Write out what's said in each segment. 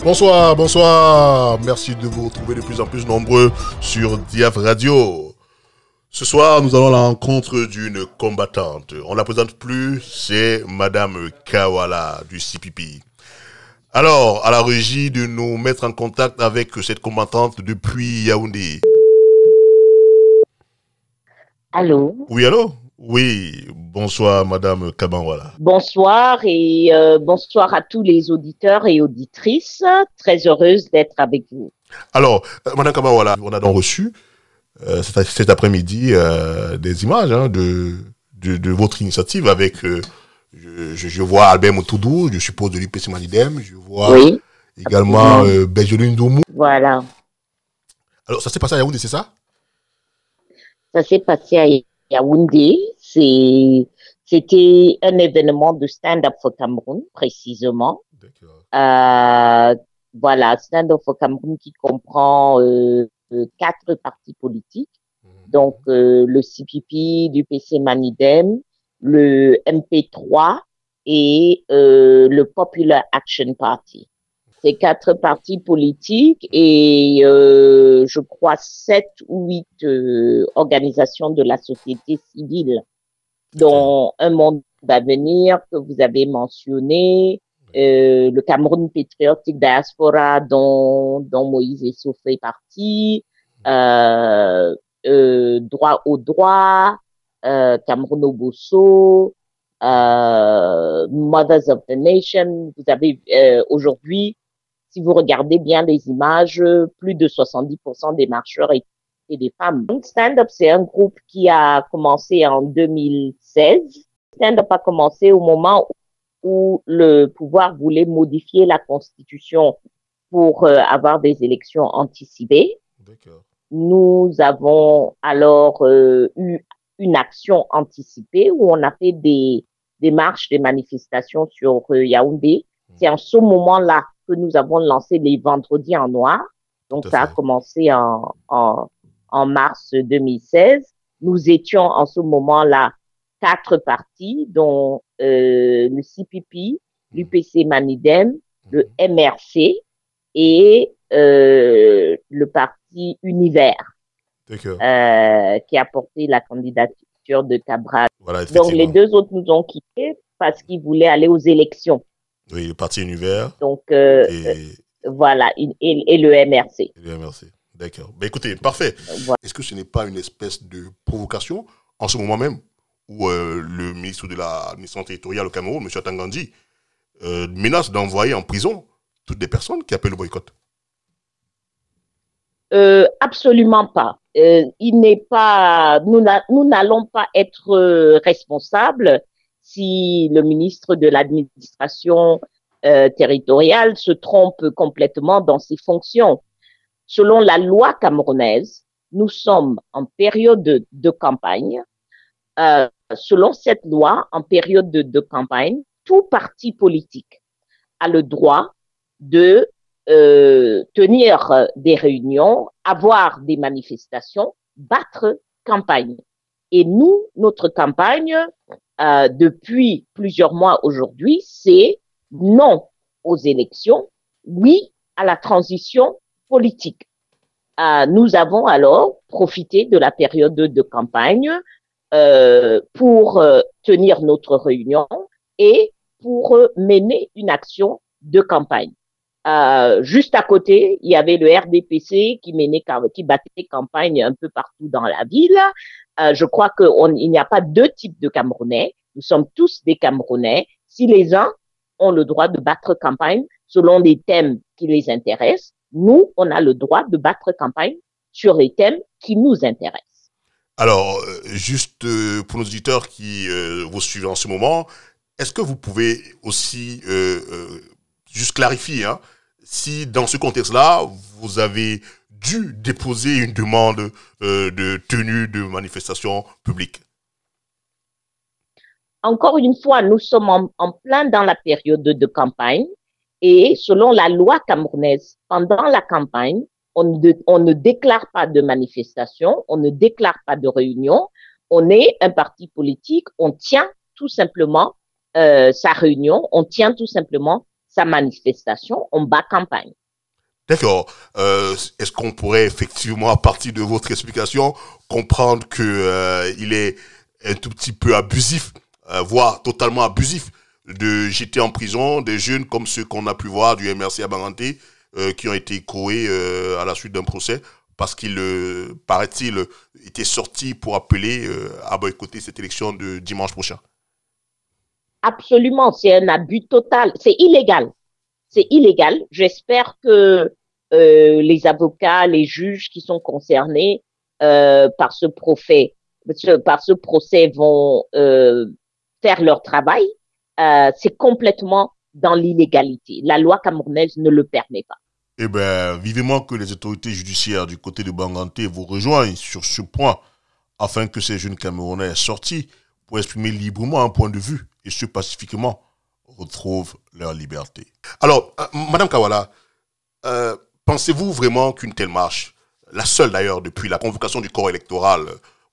Bonsoir, bonsoir. Merci de vous retrouver de plus en plus nombreux sur Diaf Radio. Ce soir, nous allons à la rencontre d'une combattante. On ne la présente plus, c'est Madame Kawala du CPP. Alors, à la régie de nous mettre en contact avec cette combattante depuis Yaoundé. Allô? Oui, allô? Oui, bonsoir Madame Kabanwala. Bonsoir et bonsoir à tous les auditeurs et auditrices. Très heureuse d'être avec vous. Alors, Madame Kabanwala, on a donc reçu cet après-midi des images de votre initiative avec, je vois Albert Moutoudou, je suppose de l'UPC Manidem, je vois Oui, également Benjamin Doumou. voilà. Alors, ça s'est passé à Yaoundé, c'est ça? Ça s'est passé à Yaoundé. C'était un événement de Stand Up for Cameroun, précisément. Voilà, Stand Up for Cameroun qui comprend 4 partis politiques. Donc, le CPP, l'UPC Manidem, le MP3 et le Popular Action Party. Ces 4 partis politiques et je crois 7 ou 8 organisations de la société civile, dont Un Monde d'Avenir que vous avez mentionné, le Cameroun Patriotic Diaspora dont Moïse Esso fait partie, Droit au droit, Cameroun Obosso, Mothers of the Nation. Vous avez aujourd'hui, si vous regardez bien les images, plus de 70% des marcheurs étaient des femmes. Stand Up, c'est un groupe qui a commencé en 2016. Stand Up a commencé au moment où le pouvoir voulait modifier la constitution pour avoir des élections anticipées. D'accord. Nous avons alors eu une action anticipée où on a fait des marches, des manifestations sur Yaoundé. C'est en ce moment-là que nous avons lancé les vendredis en noir. Donc, ça a commencé en mars 2016. Nous étions en ce moment-là 4 partis, dont le CPP, l'UPC Manidem, le MRC et le parti Univers, qui a porté la candidature de Cabral. Voilà, donc, les 2 autres nous ont quittés parce qu'ils voulaient aller aux élections. Oui, le parti Univers. Donc, voilà, et le MRC. Le MRC, d'accord. Ben écoutez, parfait. Voilà. Est-ce que ce n'est pas une espèce de provocation en ce moment même où le ministre de l'administration territoriale au Cameroun, M. Tangandji, menace d'envoyer en prison toutes les personnes qui appellent le boycott? Absolument pas. Il n'est pas. Nous n'allons pas être responsables si le ministre de l'administration territoriale se trompe complètement dans ses fonctions. Selon la loi camerounaise, nous sommes en période de campagne. Selon cette loi, en période de campagne, tout parti politique a le droit de tenir des réunions, avoir des manifestations, battre campagne. Et nous, notre campagne, depuis plusieurs mois aujourd'hui, c'est non aux élections, oui à la transition politique. Nous avons alors profité de la période de campagne pour tenir notre réunion et pour mener une action de campagne. Juste à côté, il y avait le RDPC qui battait campagne un peu partout dans la ville. Je crois qu'il n'y a pas 2 types de Camerounais. Nous sommes tous des Camerounais. Si les uns ont le droit de battre campagne selon les thèmes qui les intéressent, nous, on a le droit de battre campagne sur les thèmes qui nous intéressent. Alors, juste pour nos auditeurs qui vous suivent en ce moment, est-ce que vous pouvez aussi juste clarifier si dans ce contexte-là, vous avez dû déposer une demande de tenue de manifestation publique? Encore une fois, nous sommes en plein dans la période de campagne et selon la loi camerounaise, pendant la campagne, on ne déclare pas de manifestation, on ne déclare pas de réunion, on est un parti politique, on tient tout simplement sa réunion, on tient tout simplement sa manifestation, on bat campagne. D'accord. Est-ce qu'on pourrait effectivement, à partir de votre explication, comprendre que il est un tout petit peu abusif, voire totalement abusif, de jeter en prison des jeunes comme ceux qu'on a pu voir du MRC à Baranté, qui ont été écroués à la suite d'un procès, parce qu'il, paraît-il, était sorti pour appeler à boycotter cette élection de dimanche prochain? Absolument, c'est un abus total. C'est illégal. C'est illégal. J'espère que les avocats, les juges qui sont concernés par ce procès vont faire leur travail. C'est complètement dans l'illégalité. La loi camerounaise ne le permet pas. Eh bien, vivement que les autorités judiciaires du côté de Banganté vous rejoignent sur ce point, afin que ces jeunes Camerounais sortis pour exprimer librement un point de vue, et ce pacifiquement, retrouvent leur liberté. Alors, Madame Kawala, pensez-vous vraiment qu'une telle marche, la seule d'ailleurs depuis la convocation du corps électoral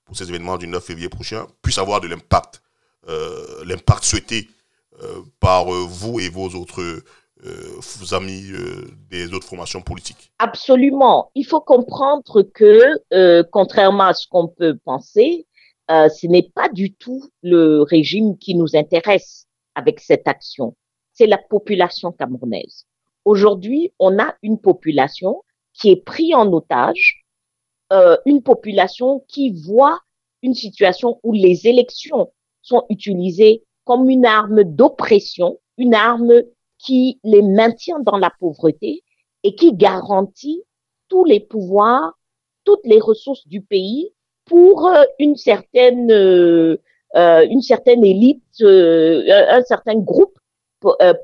pour ces événements du 9 février prochain, puisse avoir de l'impact, l'impact souhaité par vous et vos autres vos amis des autres formations politiques? Absolument. Il faut comprendre que, contrairement à ce qu'on peut penser, ce n'est pas du tout le régime qui nous intéresse avec cette action. C'est la population camerounaise. Aujourd'hui, on a une population qui est prise en otage, une population qui voit une situation où les élections sont utilisées comme une arme d'oppression, une arme qui les maintient dans la pauvreté et qui garantit tous les pouvoirs, toutes les ressources du pays pour une certaine élite, un certain groupe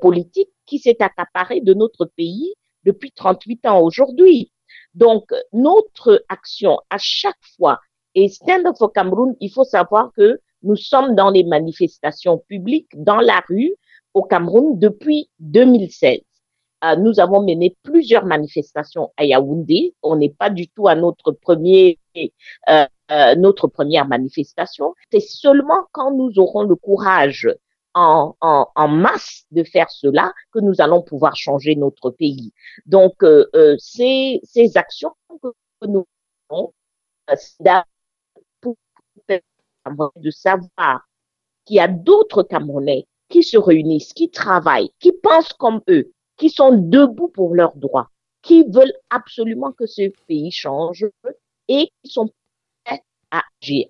politique qui s'est accaparé de notre pays depuis 38 ans aujourd'hui. Donc, notre action à chaque fois, et Stand Up for Cameroun, il faut savoir que nous sommes dans les manifestations publiques, dans la rue, au Cameroun depuis 2016. Nous avons mené plusieurs manifestations à Yaoundé. On n'est pas du tout à notre première manifestation. C'est seulement quand nous aurons le courage en masse de faire cela que nous allons pouvoir changer notre pays. Donc, ces actions que nous faisons, pour de savoir qu'il y a d'autres Camerounais qui se réunissent, qui travaillent, qui pensent comme eux, qui sont debout pour leurs droits, qui veulent absolument que ce pays change et qui sont prêts à agir.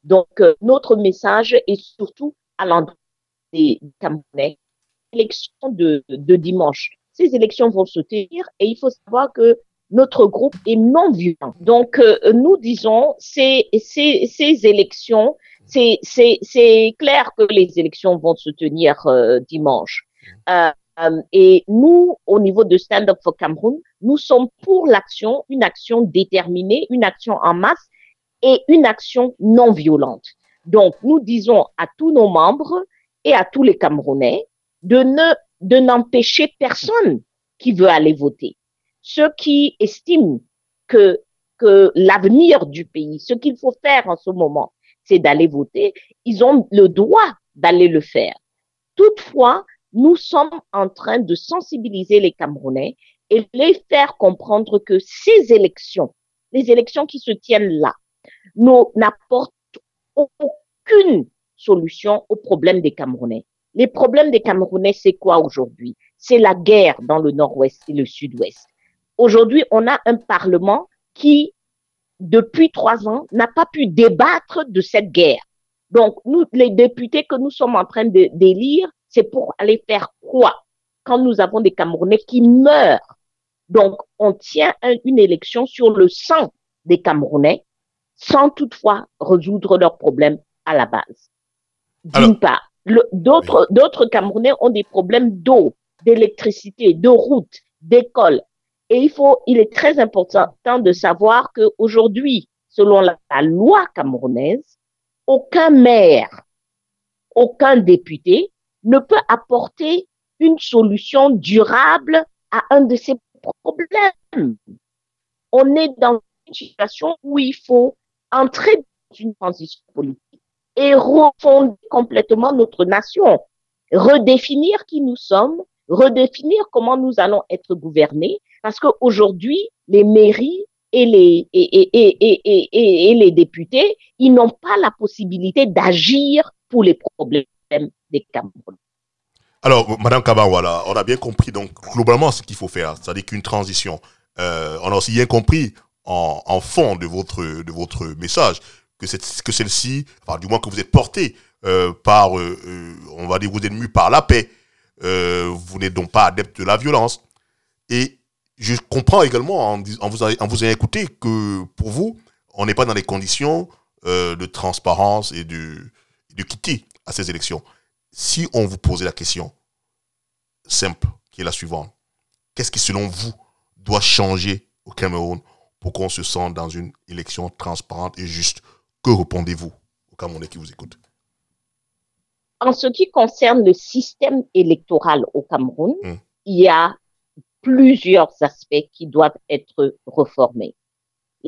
Donc, notre message est surtout à l'endroit des Camerounais. Élections de dimanche. Ces élections vont se tenir et il faut savoir que notre groupe est non violent. Donc, nous disons, ces élections, c'est clair que les élections vont se tenir dimanche. Et nous, au niveau de Stand Up for Cameroun, nous sommes pour l'action, une action déterminée, une action en masse et une action non violente. Donc, nous disons à tous nos membres et à tous les Camerounais de n'empêcher personne qui veut aller voter. Ceux qui estiment que l'avenir du pays, ce qu'il faut faire en ce moment, c'est d'aller voter, ils ont le droit d'aller le faire. Toutefois, nous sommes en train de sensibiliser les Camerounais et les faire comprendre que ces élections, les élections qui se tiennent là, n'apportent aucune solution aux problèmes des Camerounais. Les problèmes des Camerounais, c'est quoi aujourd'hui? C'est la guerre dans le nord-ouest et le sud-ouest. Aujourd'hui, on a un Parlement qui, depuis 3 ans, n'a pas pu débattre de cette guerre. Donc, nous, les députés que nous sommes en train d'élire, c'est pour aller faire quoi quand nous avons des Camerounais qui meurent? Donc, on tient une élection sur le sang des Camerounais sans toutefois résoudre leurs problèmes à la base. D'une part, d'autres Camerounais ont des problèmes d'eau, d'électricité, de routes, d'écoles. Et il est très important de savoir qu'aujourd'hui, selon la loi camerounaise, aucun maire, aucun député ne peut apporter une solution durable à un de ces problèmes. On est dans une situation où il faut entrer dans une transition politique et refonder complètement notre nation, redéfinir qui nous sommes, redéfinir comment nous allons être gouvernés, parce qu'aujourd'hui, les mairies et les députés, ils n'ont pas la possibilité d'agir pour les problèmes des Camerounais. Alors, Madame Kabawala, on a bien compris donc globalement ce qu'il faut faire, c'est-à-dire qu'une transition. On a aussi bien compris en fond de votre message que celle-ci, enfin du moins que vous êtes porté par, on va dire, vous êtes mu par la paix. Vous n'êtes donc pas adepte de la violence. Et je comprends également en vous ayant écouté que pour vous, on n'est pas dans les conditions de transparence et de quitter à ces élections. Si on vous posait la question simple, qui est la suivante, qu'est-ce qui, selon vous, doit changer au Cameroun pour qu'on se sente dans une élection transparente et juste? Que répondez-vous aux Camerounais qui vous écoutent? En ce qui concerne le système électoral au Cameroun, il y a plusieurs aspects qui doivent être reformés.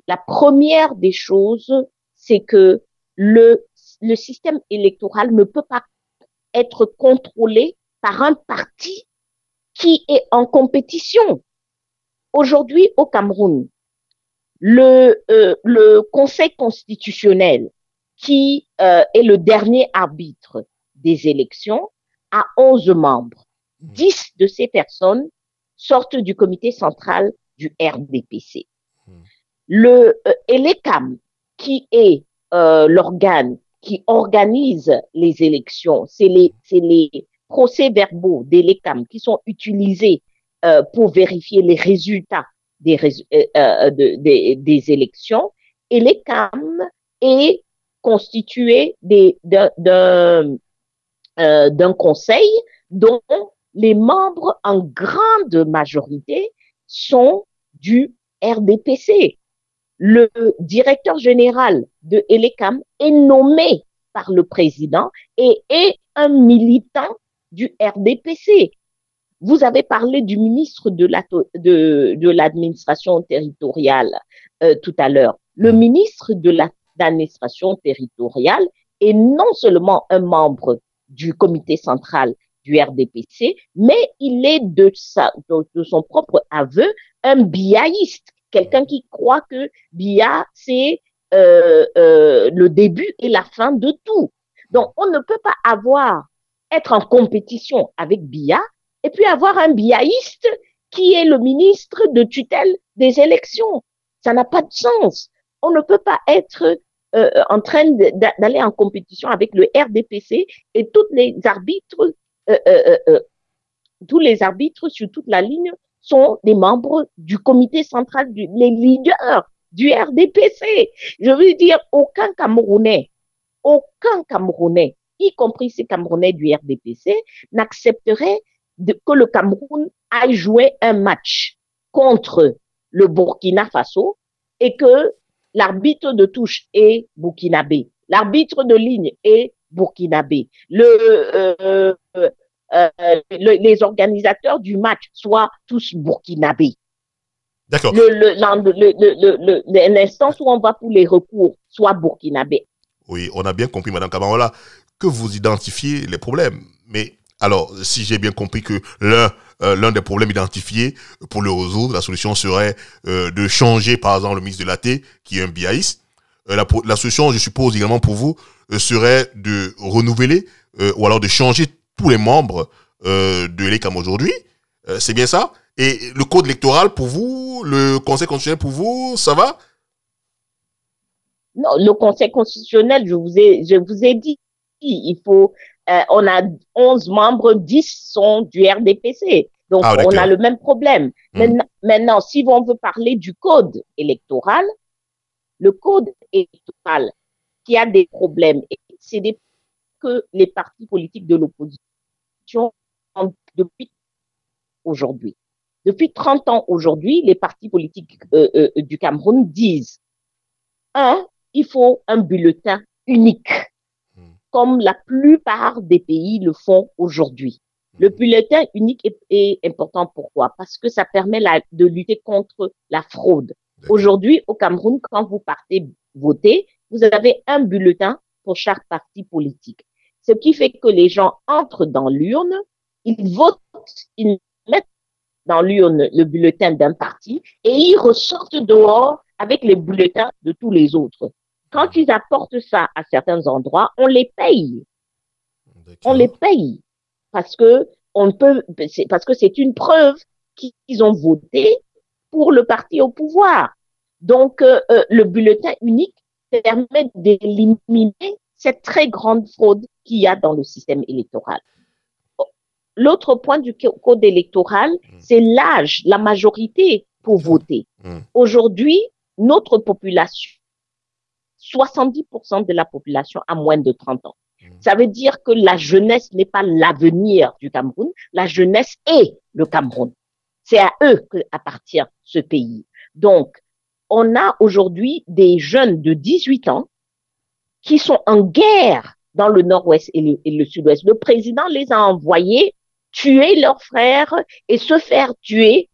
La première des choses, c'est que le système électoral ne peut pas être contrôlé par un parti qui est en compétition. Aujourd'hui, au Cameroun, le Conseil constitutionnel, qui est le dernier arbitre des élections, a 11 membres. 10 de ces personnes sortent du comité central du RDPC. ELECAM, qui est l'organe qui organise les élections, c'est les procès-verbaux d'ELECAM qui sont utilisés pour vérifier les résultats des élections. ELECAM est constitué d'un conseil dont les membres en grande majorité sont du RDPC. Le directeur général de ELECAM est nommé par le président et est un militant du RDPC. Vous avez parlé du ministre de l'administration territoriale tout à l'heure. Le ministre de l'administration territoriale est non seulement un membre du comité central du RDPC, mais il est de son propre aveu un biaïste, quelqu'un qui croit que BIA, c'est le début et la fin de tout. Donc, on ne peut pas être en compétition avec BIA et puis avoir un biaïste qui est le ministre de tutelle des élections. Ça n'a pas de sens. On ne peut pas être en train d'aller en compétition avec le RDPC et tous les arbitres sur toute la ligne sont des membres du comité central, les leaders du RDPC. Je veux dire, aucun Camerounais, y compris ces Camerounais du RDPC, n'accepterait que le Cameroun aille jouer un match contre le Burkina Faso et que l'arbitre de touche est burkinabé, l'arbitre de ligne est burkinabé, les organisateurs du match soient tous burkinabés. D'accord. L'instance où on va pour les recours soit burkinabé. Oui, on a bien compris, Madame Kabawala, que vous identifiez les problèmes. Mais alors, si j'ai bien compris que l'un des problèmes identifiés, pour le résoudre, la solution serait de changer, par exemple, le ministre de l'AT, qui est un biaïste. La solution, je suppose également pour vous, serait de renouveler ou alors de changer tous les membres de l'ECAM aujourd'hui. C'est bien ça? Et le code électoral pour vous, le Conseil constitutionnel pour vous, ça va? Non, le Conseil constitutionnel, je vous ai dit, il faut, on a 11 membres, 10 sont du RDPC. Donc, on a le même problème. Maintenant, si on veut parler du code électoral, le code électoral qui a des problèmes, c'est que les partis politiques de l'opposition ont depuis aujourd'hui. Depuis 30 ans aujourd'hui, les partis politiques du Cameroun disent, il faut un bulletin unique, comme la plupart des pays le font aujourd'hui. Le bulletin unique est important. Pourquoi? Parce que ça permet de lutter contre la fraude. Aujourd'hui, au Cameroun, quand vous partez voter, vous avez un bulletin pour chaque parti politique. Ce qui fait que les gens entrent dans l'urne Ils votent, ils mettent dans l'urne le bulletin d'un parti et ils ressortent dehors avec les bulletins de tous les autres. Quand ils apportent ça à certains endroits, on les paye. On les paye parce que parce que c'est une preuve qu'ils ont voté pour le parti au pouvoir. Donc, le bulletin unique permet d'éliminer cette très grande fraude qu'il y a dans le système électoral. L'autre point du code électoral, c'est l'âge, la majorité pour voter. Aujourd'hui, notre population, 70% de la population a moins de 30 ans. Ça veut dire que la jeunesse n'est pas l'avenir du Cameroun, la jeunesse est le Cameroun. C'est à eux qu'appartient ce pays. Donc, on a aujourd'hui des jeunes de 18 ans qui sont en guerre dans le nord-ouest et le sud-ouest. Le président les a envoyés tuer leurs frères et se faire tuer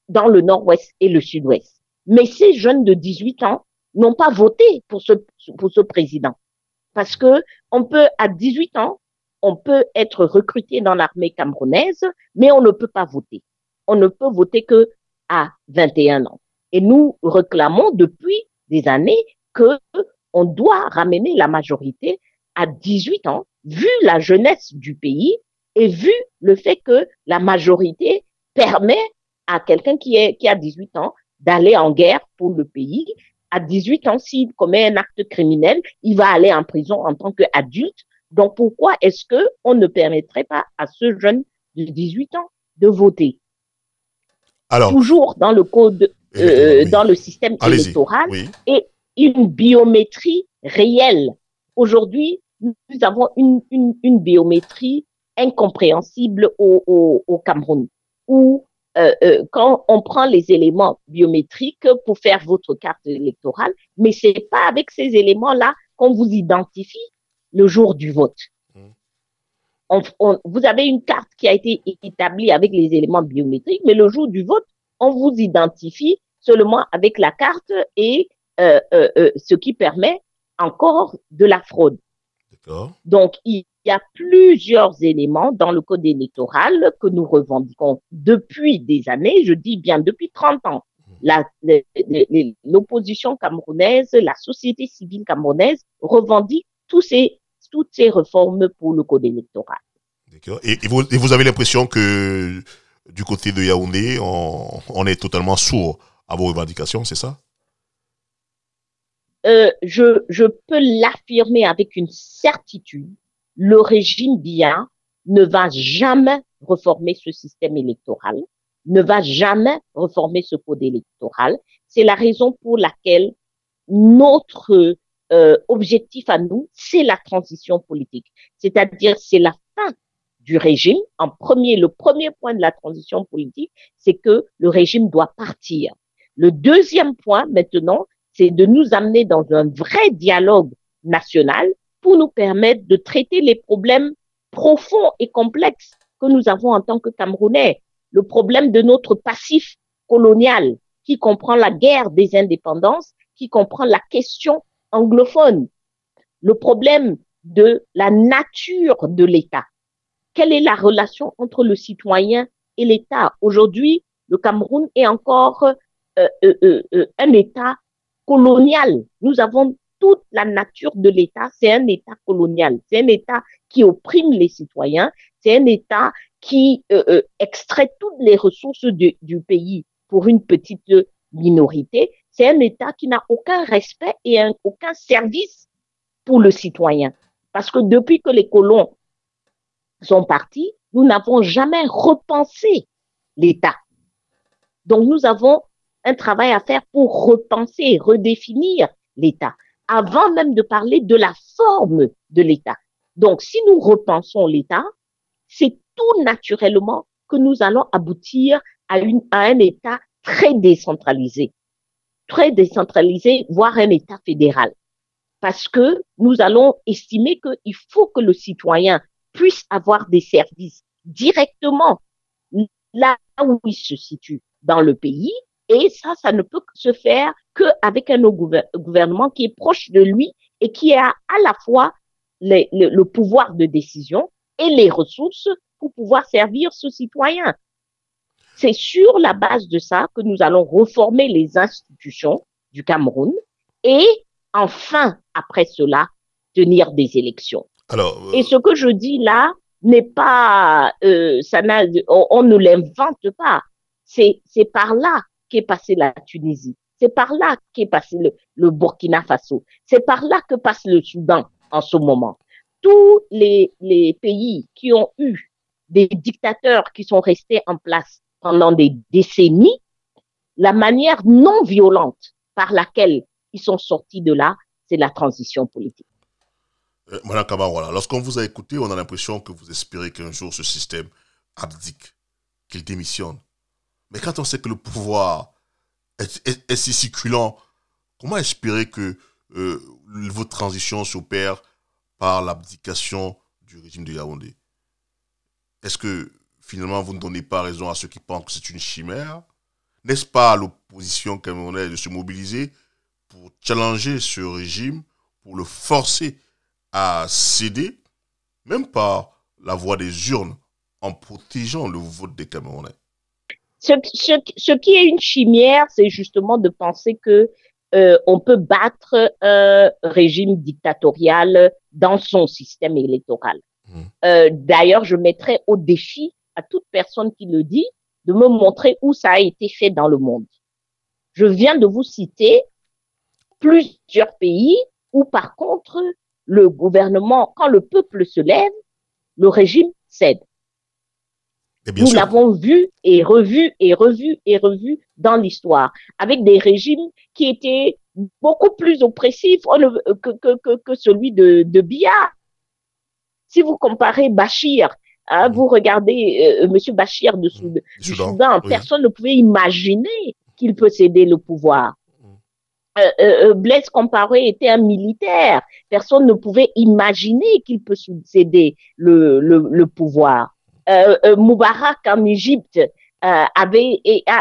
dans le nord-ouest et le sud-ouest. Mais ces jeunes de 18 ans n'ont pas voté pour ce président. Parce que on peut, à 18 ans, on peut être recruté dans l'armée camerounaise, mais on ne peut pas voter. On ne peut voter que à 21 ans. Et nous réclamons depuis des années que on doit ramener la majorité à 18 ans, vu la jeunesse du pays et vu le fait que la majorité permet à quelqu'un qui a 18 ans d'aller en guerre pour le pays. À 18 ans, s'il commet un acte criminel, il va aller en prison en tant qu'adulte. Donc, pourquoi est-ce qu'on ne permettrait pas à ce jeune de 18 ans de voter? Alors, toujours dans le code, dans le système électoral, et une biométrie réelle. Aujourd'hui, nous avons une biométrie incompréhensible au Cameroun, où quand on prend les éléments biométriques pour faire votre carte électorale, mais c'est pas avec ces éléments-là qu'on vous identifie le jour du vote. Vous avez une carte qui a été établie avec les éléments biométriques, mais le jour du vote, on vous identifie seulement avec la carte et ce qui permet encore de la fraude. Donc, il y a plusieurs éléments dans le code électoral que nous revendiquons depuis des années, je dis bien depuis 30 ans. L'opposition camerounaise, la société civile camerounaise revendique toutes ces réformes pour le code électoral. D'accord. Et vous avez l'impression que du côté de Yaoundé, on est totalement sourd à vos revendications, c'est ça? Je peux l'affirmer avec une certitude, le régime Biya ne va jamais réformer ce système électoral, ne va jamais réformer ce code électoral. C'est la raison pour laquelle notre objectif à nous, c'est la transition politique. C'est-à-dire, c'est la fin du régime. Le premier point de la transition politique, c'est que le régime doit partir. Le deuxième point, maintenant, c'est de nous amener dans un vrai dialogue national pour nous permettre de traiter les problèmes profonds et complexes que nous avons en tant que Camerounais. Le problème de notre passif colonial qui comprend la guerre des indépendances, qui comprend la question anglophone. Le problème de la nature de l'État. Quelle est la relation entre le citoyen et l'État? Aujourd'hui, le Cameroun est encore un État colonial. Nous avons toute la nature de l'État, c'est un État colonial. C'est un État qui opprime les citoyens, c'est un État qui extrait toutes les ressources du pays pour une petite minorité. C'est un État qui n'a aucun respect et aucun service pour le citoyen. Parce que depuis que les colons sont partis, nous n'avons jamais repensé l'État. Donc nous avons un travail à faire pour repenser, redéfinir l'État, avant même de parler de la forme de l'État. Donc, si nous repensons l'État, c'est tout naturellement que nous allons aboutir à un État très décentralisé, voire un État fédéral. Parce que nous allons estimer qu'il faut que le citoyen puisse avoir des services directement là où il se situe dans le pays. Et ça ne peut se faire qu'avec un gouvernement qui est proche de lui et qui a à la fois le pouvoir de décision et les ressources pour pouvoir servir ce citoyen. C'est sur la base de ça que nous allons reformer les institutions du Cameroun et enfin, après cela, tenir des élections. Alors, Et ce que je dis là n'est pas, on ne l'invente pas. C'est par là qu'est passée la Tunisie. C'est par là qu'est passé le Burkina Faso. C'est par là que passe le Soudan en ce moment. Tous les pays qui ont eu des dictateurs qui sont restés en place pendant des décennies, la manière non violente par laquelle ils sont sortis de là, c'est la transition politique. Madame Kamara, lorsqu'on vous a écouté, on a l'impression que vous espérez qu'un jour ce système abdique, qu'il démissionne. Mais quand on sait que le pouvoir est si circulant, comment espérer que votre transition s'opère par l'abdication du régime de Yaoundé? Est-ce que finalement vous ne donnez pas raison à ceux qui pensent que c'est une chimère? N'est-ce pas à l'opposition camerounaise de se mobiliser pour challenger ce régime, pour le forcer à céder, même par la voie des urnes, en protégeant le vote des Camerounais? Ce qui est une chimère, c'est justement de penser que on peut battre un régime dictatorial dans son système électoral. D'ailleurs, je mettrais au défi à toute personne qui le dit de me montrer où ça a été fait dans le monde. Je viens de vous citer plusieurs pays où, par contre, le gouvernement, quand le peuple se lève, le régime cède. Nous l'avons vu et revu et revu et revu dans l'histoire, avec des régimes qui étaient beaucoup plus oppressifs que celui de Biya. Si vous comparez Bachir, vous regardez Monsieur Bachir du Soudan, oui. Personne ne pouvait imaginer qu'il peut céder le pouvoir. Blaise Compaoré était un militaire. Une ne pouvait imaginer qu'il peut céder le pouvoir. Moubarak en Égypte a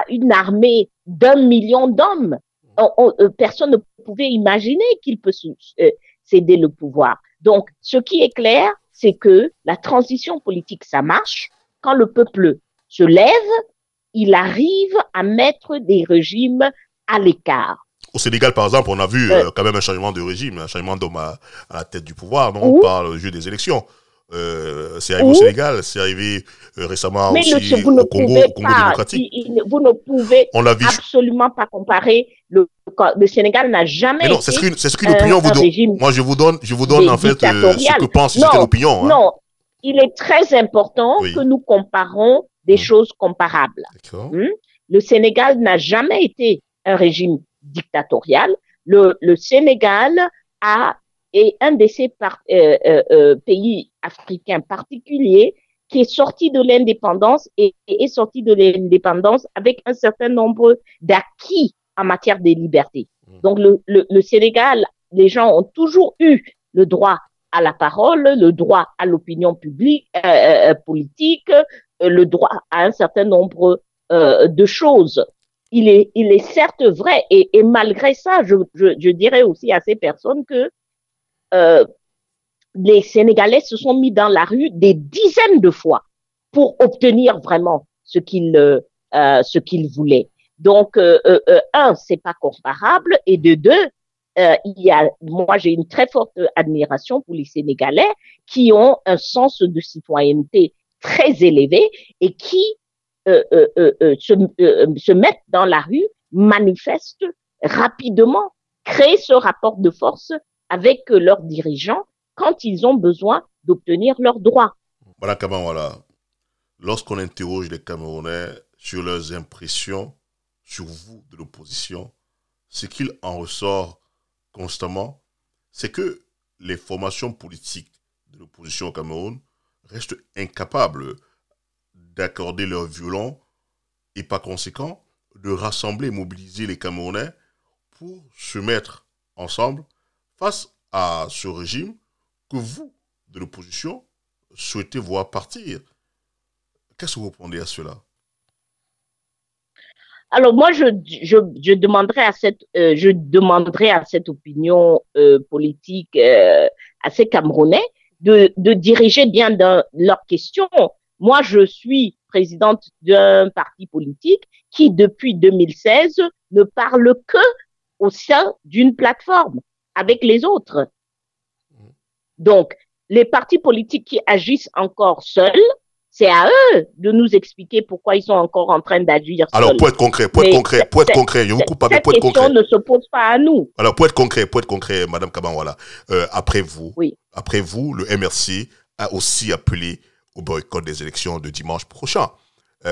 une armée d'1 million d'hommes. Personne ne pouvait imaginer qu'il peut céder le pouvoir. Donc, ce qui est clair, c'est que la transition politique, ça marche. Quand le peuple se lève, il arrive à mettre des régimes à l'écart. Au Sénégal, par exemple, on a vu quand même un changement de régime, un changement d'homme à la tête du pouvoir. Non, on parle du jeu des élections. C'est arrivé au Sénégal, c'est arrivé récemment aussi au Congo démocratique. Vous ne pouvez absolument pas comparer. Le Sénégal n'a jamais été c'est ce qu'une opinion vous donne. Moi, je vous donne en fait ce que pense l'opinion. Non, il est très important que nous comparons des choses comparables. Le Sénégal n'a jamais été un régime dictatorial. Le Sénégal est un de ces pays africains particuliers qui est sorti de l'indépendance et est sorti de l'indépendance avec un certain nombre d'acquis en matière de liberté. Donc le Sénégal, les gens ont toujours eu le droit à la parole, le droit à l'opinion publique, politique, le droit à un certain nombre de choses. Il est certes vrai, et malgré ça, je dirais aussi à ces personnes que les Sénégalais se sont mis dans la rue des dizaines de fois pour obtenir vraiment ce qu'ils voulaient. Donc, c'est pas comparable, et de deux, moi j'ai une très forte admiration pour les Sénégalais qui ont un sens de citoyenneté très élevé et qui se mettent dans la rue, manifestent rapidement, créent ce rapport de force avec leurs dirigeants quand ils ont besoin d'obtenir leurs droits. Voilà, voilà. Lorsqu'on interroge les Camerounais sur leurs impressions sur vous de l'opposition, ce qu'il en ressort constamment, c'est que les formations politiques de l'opposition au Cameroun restent incapables d'accorder leur violon et par conséquent de rassembler et mobiliser les Camerounais pour se mettre ensemble face à ce régime que vous, de l'opposition, souhaitez voir partir. Qu'est-ce que vous répondez à cela? Alors moi, je demanderai à cette opinion politique, à ces Camerounais, de diriger bien dans leurs questions Moi, je suis présidente d'un parti politique qui, depuis 2016, ne parle que au sein d'une plateforme avec les autres. Donc, les partis politiques qui agissent encore seuls, c'est à eux de nous expliquer pourquoi ils sont encore en train d'agir seuls. Alors, pour être concret, je vous coupe pas, mais pour être concret. Cette question ne se pose pas à nous. Alors, pour être concret, Madame Kabangwala, après vous, le MRC a aussi appelé au boycott des élections de dimanche prochain.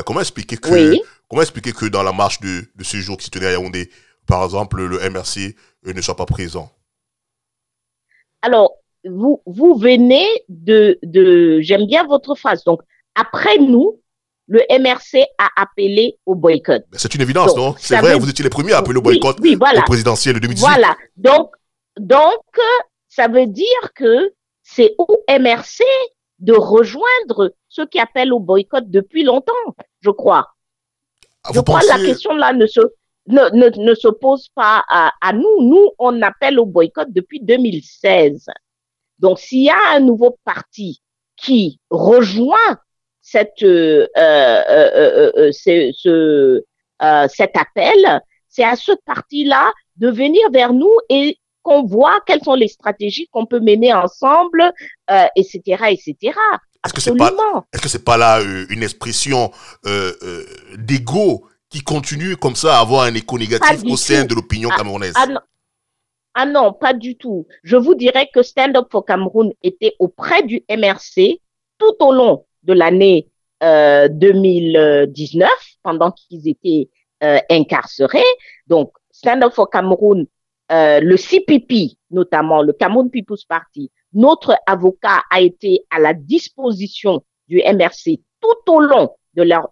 Comment expliquer que dans la marche de ce jour qui se tenait à Yaoundé, par exemple, le MRC ne soit pas présent? Alors, vous venez j'aime bien votre phrase. Donc, après nous, le MRC a appelé au boycott. C'est une évidence, non? C'est vrai, vous étiez les premiers à appeler au boycott voilà. au présidentiel de 2018. Voilà. Donc, ça veut dire que c'est au MRC de rejoindre ceux qui appellent au boycott depuis longtemps, je crois. Je crois que la question là ne se pose pas à nous. Nous, on appelle au boycott depuis 2016. Donc, s'il y a un nouveau parti qui rejoint cet appel, c'est à ce parti-là de venir vers nous et qu'on voit quelles sont les stratégies qu'on peut mener ensemble, etc., etc. Est-ce que c'est pas là une expression d'ego qui continue comme ça à avoir un écho négatif au sein de l'opinion camerounaise? Ah non, pas du tout. Je vous dirais que Stand Up for Cameroun était auprès du MRC tout au long de l'année 2019, pendant qu'ils étaient incarcérés. Donc, Stand Up for Cameroun, le CPP, notamment le Cameroun People's Party, notre avocat a été à la disposition du MRC tout au long de leur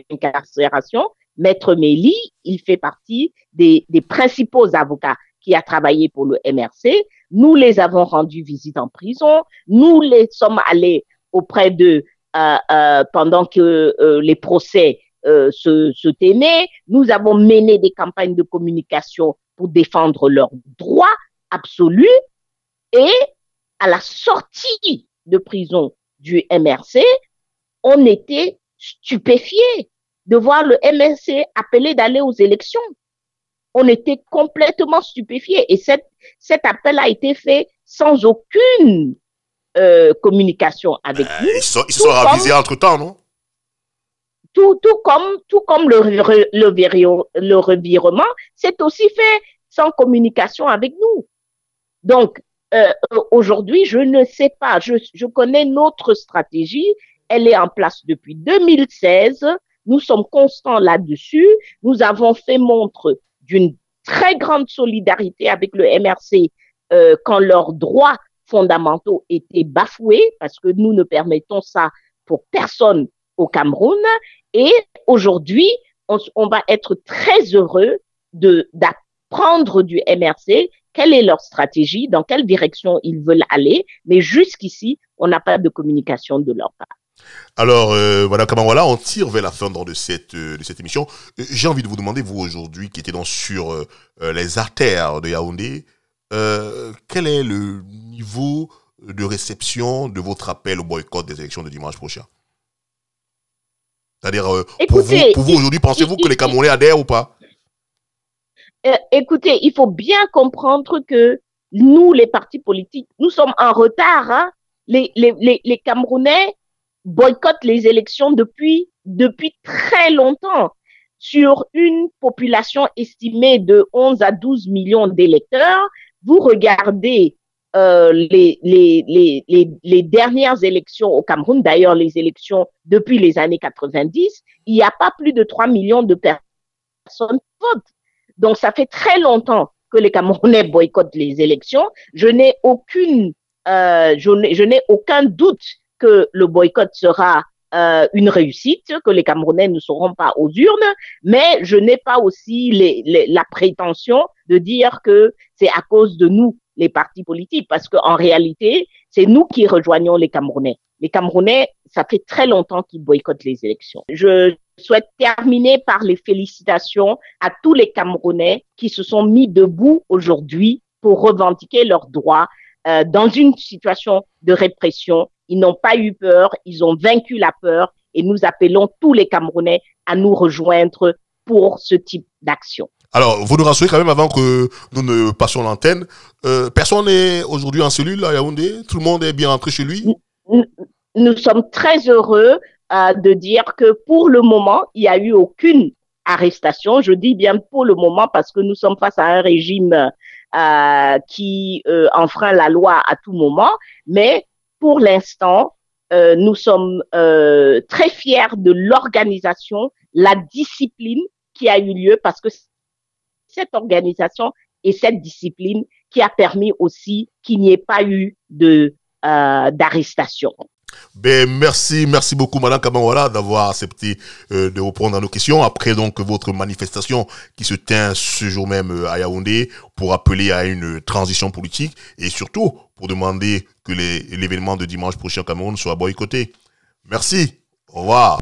incarcération. Maître Méli, il fait partie des principaux avocats qui a travaillé pour le MRC. Nous les avons rendus visite en prison. Nous les sommes allés auprès d'eux pendant que les procès se tenaient. Nous avons mené des campagnes de communication pour défendre leurs droits absolus. Et à la sortie de prison du MRC, on était stupéfiés de voir le MRC appeler d'aller aux élections. On était complètement stupéfiés. Et cet appel a été fait sans aucune communication avec nous. Ils se sont ravisés entre-temps, non? Tout comme le revirement, c'est aussi fait sans communication avec nous. Donc, aujourd'hui, je ne sais pas. Je connais notre stratégie. Elle est en place depuis 2016. Nous sommes constants là-dessus. Nous avons fait montre d'une très grande solidarité avec le MRC quand leurs droits fondamentaux étaient bafoués, parce que nous ne permettons ça pour personne au Cameroun. Et aujourd'hui, on va être très heureux d'apprendre du MRC quelle est leur stratégie, dans quelle direction ils veulent aller. Mais jusqu'ici, on n'a pas de communication de leur part. Alors, Madame Kabangwala, on tire vers la fin de cette émission. J'ai envie de vous demander, vous aujourd'hui, qui étiez donc sur les artères de Yaoundé, quel est le niveau de réception de votre appel au boycott des élections de dimanche prochain? C'est-à-dire, pour vous aujourd'hui, pensez-vous que les Camerounais adhèrent ou pas? Écoutez, il faut bien comprendre que nous, les partis politiques, nous sommes en retard. Hein? Les Camerounais boycottent les élections depuis très longtemps. Sur une population estimée de 11 à 12 millions d'électeurs, vous regardez les dernières élections au Cameroun, d'ailleurs les élections depuis les années 90, il n'y a pas plus de 3 millions de personnes qui votent. Donc ça fait très longtemps que les Camerounais boycottent les élections. Je n'ai aucun doute que le boycott sera une réussite, que les Camerounais ne seront pas aux urnes, mais je n'ai pas aussi la prétention de dire que c'est à cause de nous, les partis politiques, parce qu'en réalité, c'est nous qui rejoignons les Camerounais. Les Camerounais, ça fait très longtemps qu'ils boycottent les élections. Je souhaite terminer par les félicitations à tous les Camerounais qui se sont mis debout aujourd'hui pour revendiquer leurs droits dans une situation de répression. Ils n'ont pas eu peur, ils ont vaincu la peur et nous appelons tous les Camerounais à nous rejoindre pour ce type d'action. Alors, vous nous rassurez quand même avant que nous ne passions l'antenne. Personne n'est aujourd'hui en cellule à Yaoundé. Tout le monde est bien rentré chez lui. Nous sommes très heureux de dire que pour le moment, il n'y a eu aucune arrestation. Je dis bien pour le moment parce que nous sommes face à un régime qui enfreint la loi à tout moment. Mais pour l'instant, nous sommes très fiers de l'organisation, la discipline qui a eu lieu parce que cette organisation et cette discipline qui a permis aussi qu'il n'y ait pas eu d'arrestation. Ben merci beaucoup Madame Kamawala d'avoir accepté de répondre à nos questions après donc votre manifestation qui se tient ce jour même à Yaoundé pour appeler à une transition politique et surtout pour demander que l'événement de dimanche prochain au Cameroun soit boycotté. Merci, au revoir.